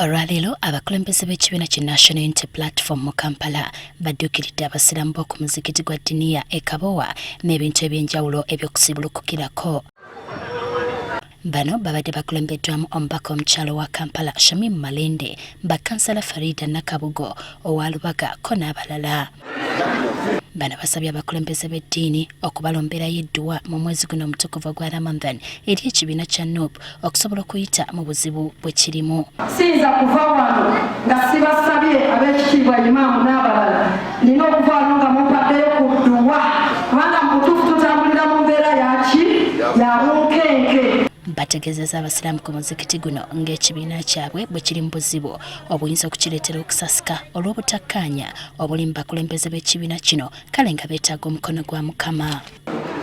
Olwaleero abakulembeze b'ekibiina ki National Unity Platform mu Kampala badduukiridde abasiramu b'oku muzigiti gwa Dinia e Kabowa n'ebintu eby'enjawulo eby'okusibulukukirako. Bano babadde bakulembeddwamu omubaka omukyalo wa Kampala Shamimu Malende, bakkansala Farida Nakabugo owa Lubaga ko n'abalala. Bano basabye abakulembeze b'eddiini okubalombera Duwa mu mwezi guno omutukuvu gwa Ramadan eri ekibiina kya NUP okusobola okuyita mu buzibu bwe kirimu. Sinza kuva wano nga sibasabye ab'ekitiibwa imaamu n'abalala nina okuva wano nga mumpaddeyo ku Duwa kubanga mu butuufu tutambulira mu mbeera ya bunkenke. Bategeezezza abasiraamu ku muzigiti guno ng'ekibiina kyabwe bwe kiri mu buzibu obuyinza okukireetera okusasika olw'obutakkaanya obuli mu bakulembeze b'ekibiina kino kale nga beetaaga omukono gwa mukama.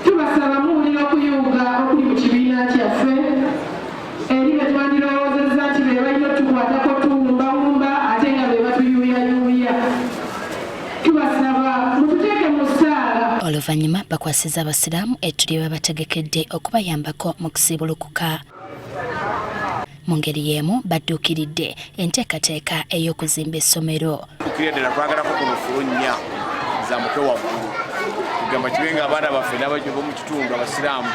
Tubasaba muwulira okuyunga okuli mu kibiina kyaffe eri be twandirowoozezza nti be balina otukwatako tuwumbawumba ate nga be batuyuuyayuuya. Tubasaba mututeeke mu ssaala. Oluvannyuma bakwasizza abasiraamu ettuli lye babategekedde okubayambako mu kusiibulukuka. Mu ngeri y'emu badduukiridde enteekateeka ey'okuzimba essomero. Tukireetera twagalako kuno fulunya zambuke waggulu kugamba kibe nga abaana baffe n'abajja b'omu kitundu abasiraamu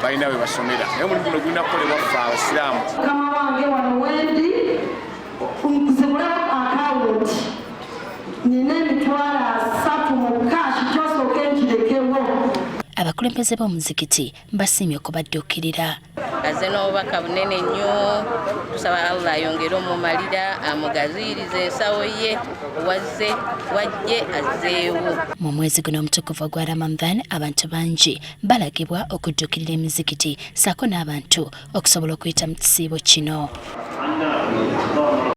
balina bwe basomera naye omulimu guno gulina kukolebwa ffe abasiraamu. Mukama wange wano wendi nkuzibulamu akawunti nina emitwalo 3 mu kaashi kyosooka enkirekewo. Abakulembeze b'omuzigiti basiimye okubadduukirira. Azze n'obubaka bunene nnyo, tusaba Allah ayongere omumalira amugaziirize ensawo ye wazze wajje azzeewo. Mu mwezi guno omutukuvu gwa Ramadan abantu bangi balagibwa okuddukirira emizigiti ssaako n'abantu okusobola okuyita mu kisiibo kino.